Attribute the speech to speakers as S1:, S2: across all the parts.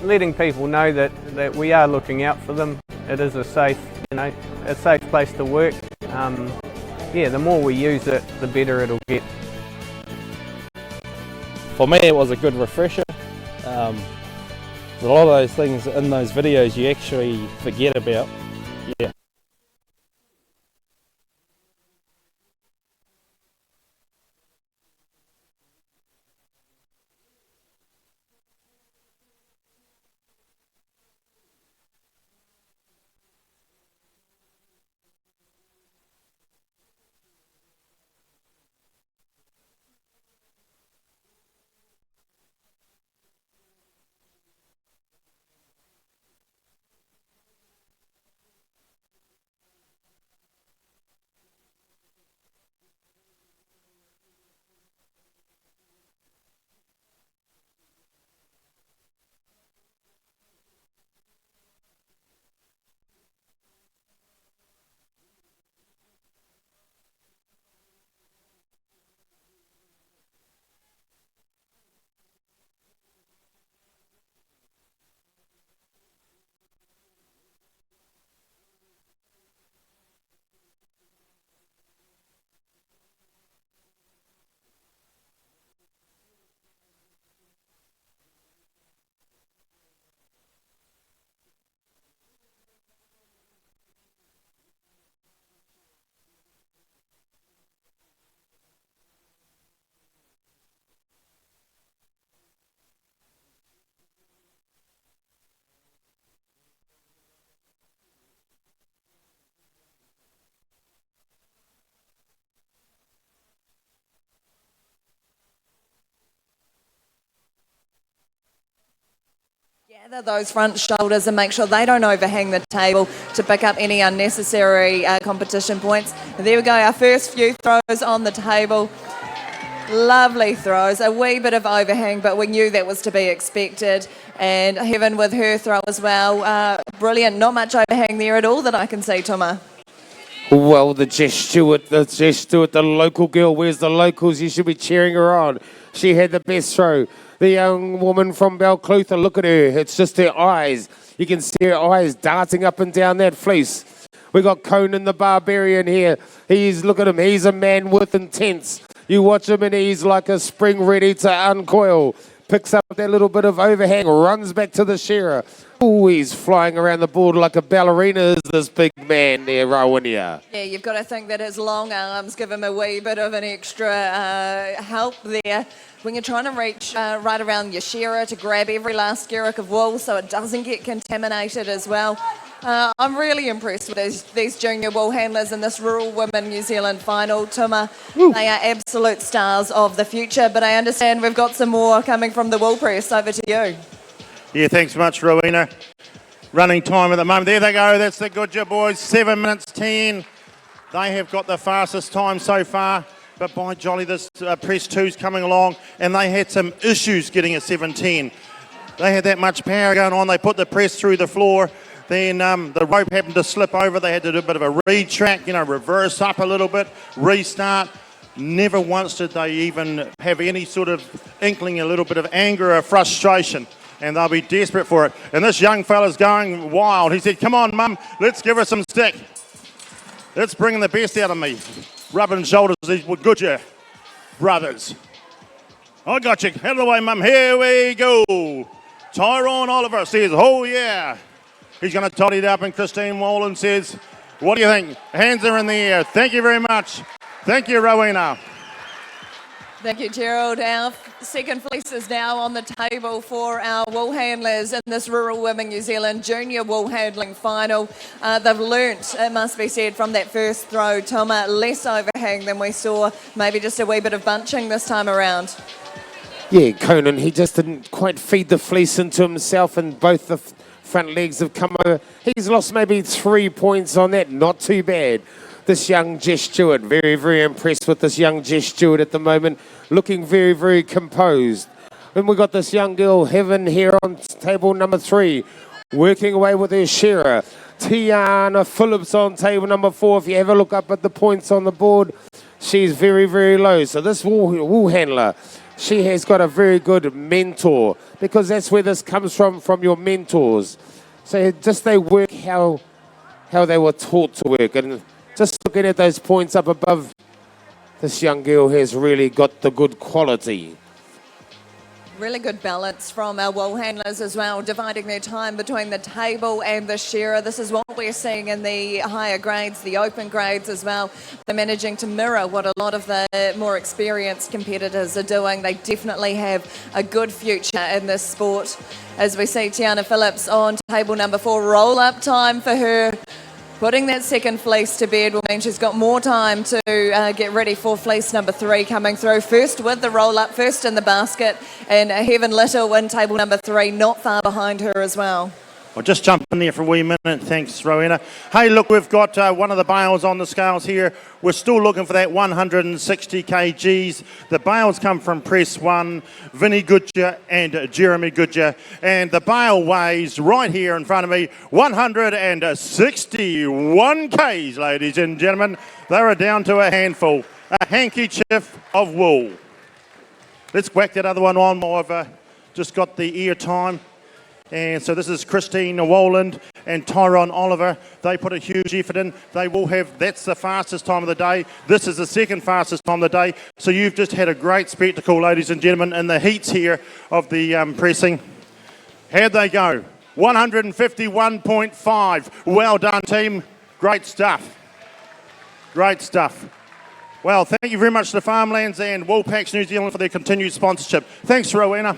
S1: letting people know that we are looking out for them. It is a safe, a safe place to work. Yeah, the more we use it, the better it'll get.
S2: For me, it was a good refresher. A lot of those things in those videos you actually forget about. Yeah.
S3: Gather those front shoulders and make sure they don't overhang the table to pick up any unnecessary competition points. And there we go, our first few throws on the table. Lovely throws, a wee bit of overhang, but we knew that was to be expected. And Heaven with her throw as well. Brilliant, not much overhang there at all that I can see, Tuma.
S4: Well, the Jess Stewart, the local girl. Where's the locals? You should be cheering her on. She had the best throw. The young woman from Balclutha, look at her. It's just her eyes. You can see her eyes darting up and down that fleece. We got Conan the Barbarian here. Look at him. He's a man with intents. You watch him and he's like a spring ready to uncoil. Picks up that little bit of overhang, runs back to the shearer. Oh, he's flying around the board like a ballerina, is this big man there, Rowania.
S3: Yeah, you've got to think that his long arms give him a wee bit of an extra help there. When you're trying to reach right around your shearer to grab every last skerrick of wool so it doesn't get contaminated as well. I'm really impressed with these junior wool handlers in this Rural Women New Zealand final. Tuma, they are absolute stars of the future, but I understand we've got some more coming from the wool press. Over to you.
S5: Yeah, thanks much, Rowena. Running time at the moment. There they go. That's the Goodyear boys. 7 minutes 10. They have got the fastest time so far. But by jolly, this press two's coming along, and they had some issues getting a 7:10. They had that much power going on. They put the press through the floor. Then the rope happened to slip over. They had to do a bit of a retrack, reverse up a little bit, restart. Never once did they even have any sort of inkling, a little bit of anger or frustration. And they'll be desperate for it. And this young fella's going wild. He said, come on, Mum, let's give her some stick. Let's bring the best out of me. Rubbing shoulders with Goodyear brothers. I got you. Out of the way, Mum. Here we go. Tyrone Oliver says, oh, yeah. He's going to toddy it up, and Christine Wallen says, what do you think? Hands are in the air. Thank you very much. Thank you, Rowena.
S3: Thank you, Gerald. Our second fleece is now on the table for our wool handlers in this Rural Women New Zealand Junior Wool Handling Final. They've learnt, it must be said, from that first throw, Toma, less overhang than we saw, maybe just a wee bit of bunching this time around.
S4: Yeah, Conan, he just didn't quite feed the fleece into himself, and both the front legs have come over. He's lost maybe 3 points on that, not too bad. This young Jess Stewart, very, very impressed with this young Jess Stewart at the moment, looking very, very composed. Then we've got this young girl, Heaven, here on table number 3, working away with her shearer. Tiana Phillips on table number 4. If you have a look up at the points on the board, she's very, very low. So this wool handler, she has got a very good mentor, because that's where this comes from your mentors. So just they work how they were taught to work. And just looking at those points up above, this young girl has really got the good quality.
S3: Really good balance from our wool handlers as well, dividing their time between the table and the shearer. This is what we're seeing in the higher grades, the open grades as well. They're managing to mirror what a lot of the more experienced competitors are doing. They definitely have a good future in this sport. As we see Tiana Phillips on table number 4, roll-up time for her. Putting that second fleece to bed will mean she's got more time to get ready for fleece number 3 coming through. First with the roll-up, first in the basket, and Heaven Little in table number 3, not far behind her as well.
S5: I'll just jump in there for a wee minute. Thanks, Rowena. Hey, look, we've got one of the bales on the scales here. We're still looking for that 160 kgs. The bales come from Press 1, Vinny Goodyear and Jeremy Goodyear. And the bale weighs right here in front of me, 161 kgs, ladies and gentlemen. They are down to a handful, a handkerchief of wool. Let's whack that other one on while I've just got the ear time. And so this is Christine Woland and Tyrone Oliver. They put a huge effort in. They will have, that's the fastest time of the day. This is the second fastest time of the day. So you've just had a great spectacle, ladies and gentlemen, in the heats here of the pressing. How'd they go? 151.5. Well done, team. Great stuff. Great stuff. Well, thank you very much to Farmlands and Woolpacks New Zealand for their continued sponsorship. Thanks, Rowena.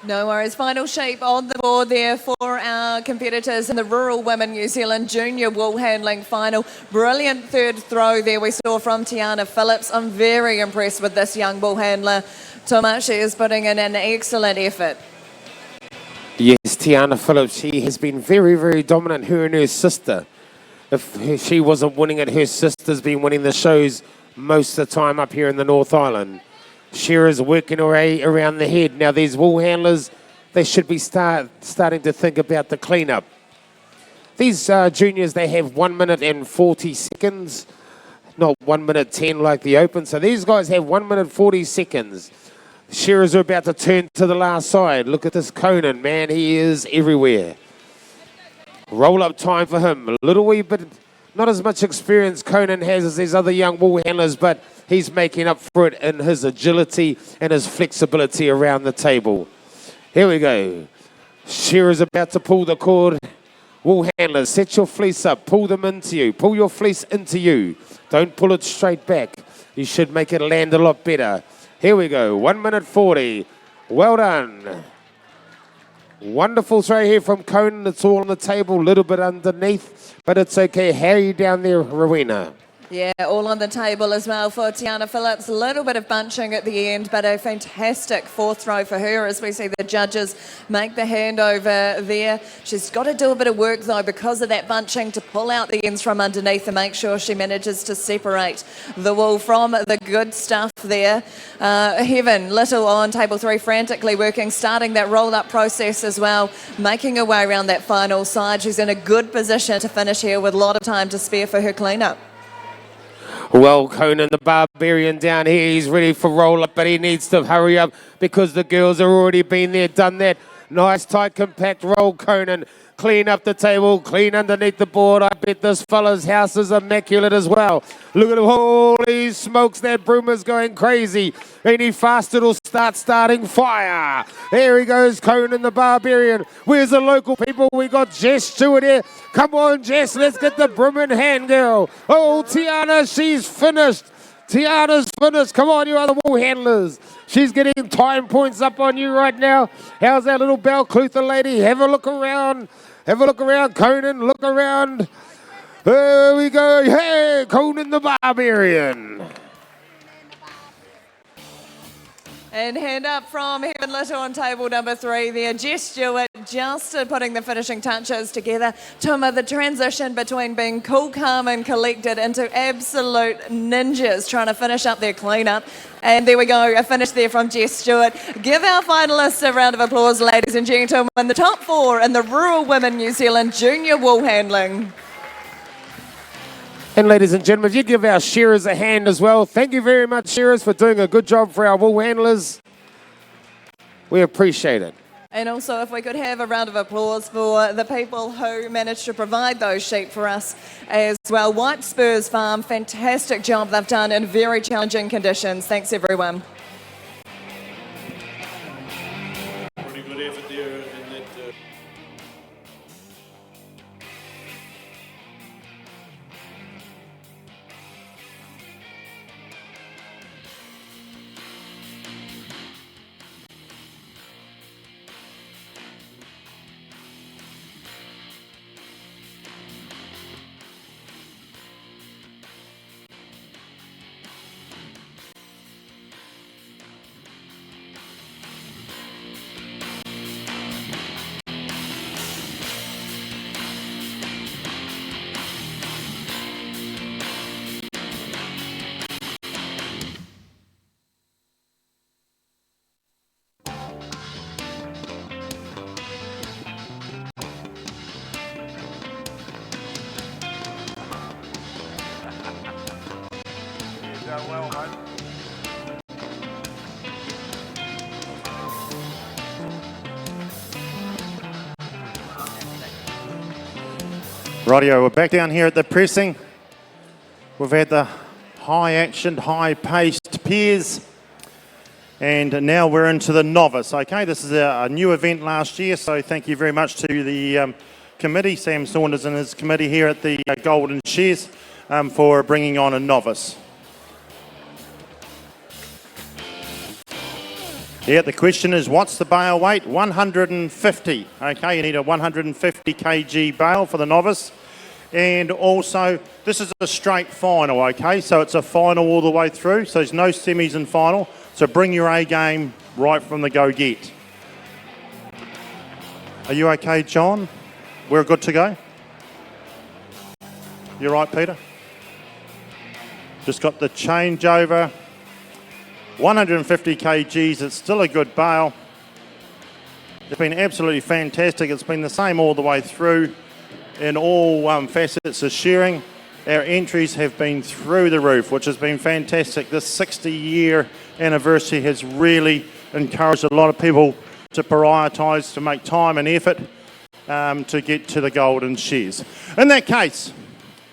S3: No worries. Final sheep on the board there for our competitors in the Rural Women New Zealand Junior Wool Handling Final. Brilliant third throw there we saw from Tiana Phillips. I'm very impressed with this young wool handler. Toma, she is putting in an excellent effort.
S4: Yes, Tiana Phillips, she has been very, very dominant, her and her sister. If she wasn't winning it, her sister's been winning the shows most of the time up here in the North Island. Shearers working her way around the head. Now these wool handlers, they should be starting to think about the cleanup. These juniors, they have 1 minute and 40 seconds, not 1 minute 10 like the open. So these guys have 1 minute 40 seconds. Shearers are about to turn to the last side. Look at this Conan, man, he is everywhere. Roll up time for him. A little wee bit, not as much experience Conan has as these other young wool handlers, but he's making up for it in his agility and his flexibility around the table. Here we go. Shearer's about to pull the cord. Wool handlers, set your fleece up. Pull them into you. Pull your fleece into you. Don't pull it straight back. You should make it land a lot better. Here we go. 1 minute 40. Well done. Wonderful throw here from Conan. It's all on the table, a little bit underneath, but it's okay. How are you down there, Rowena?
S3: Yeah, all on the table as well for Tiana Phillips. A little bit of bunching at the end, but a fantastic fourth throw for her as we see the judges make the handover there. She's got to do a bit of work though because of that bunching to pull out the ends from underneath and make sure she manages to separate the wool from the good stuff there. Heaven Little on table 3 frantically working, starting that roll-up process as well, making her way around that final side. She's in a good position to finish here with a lot of time to spare for her cleanup.
S4: Well, Conan the Barbarian down here, he's ready for roll-up, but he needs to hurry up because the girls have already been there, done that. Nice, tight, compact roll, Conan. Clean up the table, clean underneath the board. I bet this fella's house is immaculate as well. Look at him, holy smokes, that broom is going crazy. Any faster, it'll starting fire. There he goes, Conan the Barbarian. Where's the local people? We got Jess Stewart here. Come on, Jess, let's get the broom in hand, girl. Oh, Tiana, she's finished. Tiana's finished. Come on, you other wool handlers. She's getting time points up on you right now. How's that little Balclutha lady? Have a look around. Have a look around, Conan. Look around. There we go. Hey, Conan the Barbarian.
S3: And hand up from Heaven Little on table number 3 there. Jess Stewart just putting the finishing touches together. Tuma, the transition between being cool, calm and collected into absolute ninjas trying to finish up their cleanup. And there we go, a finish there from Jess Stewart. Give our finalists a round of applause, ladies and gentlemen. The top 4 in the Rural Women New Zealand Junior Wool Handling.
S4: And ladies and gentlemen, if you give our shearers a hand as well. Thank you very much, shearers, for doing a good job for our wool handlers. We appreciate it.
S3: And also, if we could have a round of applause for the people who managed to provide those sheep for us as well. White Spurs Farm, fantastic job they've done in very challenging conditions. Thanks, everyone.
S6: Pretty good effort there in that.
S5: Rightio, we're back down here at the pressing. We've had the high-actioned, high-paced pairs, and now we're into the novice. Okay, this is a new event last year, so thank you very much to the committee, Sam Saunders and his committee here at the Golden Shears, for bringing on a novice. Yeah, the question is, what's the bale weight? 150. Okay, you need a 150 kg bale for the novice. And also, this is a straight final, okay? So it's a final all the way through, so there's no semis and final. So bring your A game right from the go-get. Are you okay, John? We're good to go? You right, Peter? Just got the changeover. 150 kgs, it's still a good bale. It's been absolutely fantastic. It's been the same all the way through in all facets of shearing. Our entries have been through the roof, which has been fantastic. This 60-year anniversary has really encouraged a lot of people to prioritise, to make time and effort to get to the Golden Shears. In that case,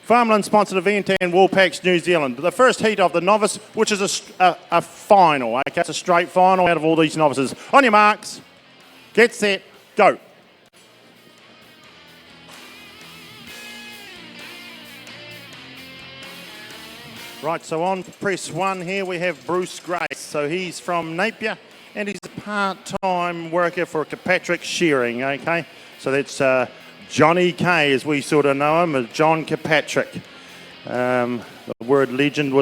S5: Farmland-sponsored event and Woolpacks New Zealand. The first heat of the novice, which is a final. Okay? It's a straight final out of all these novices. On your marks, get set, go. Right, so on press one here we have Bruce Gray. So he's from Napier and he's a part-time worker for Kirkpatrick Shearing, okay? So that's Johnny K, as we sort of know him, as John Kirkpatrick. The word legend was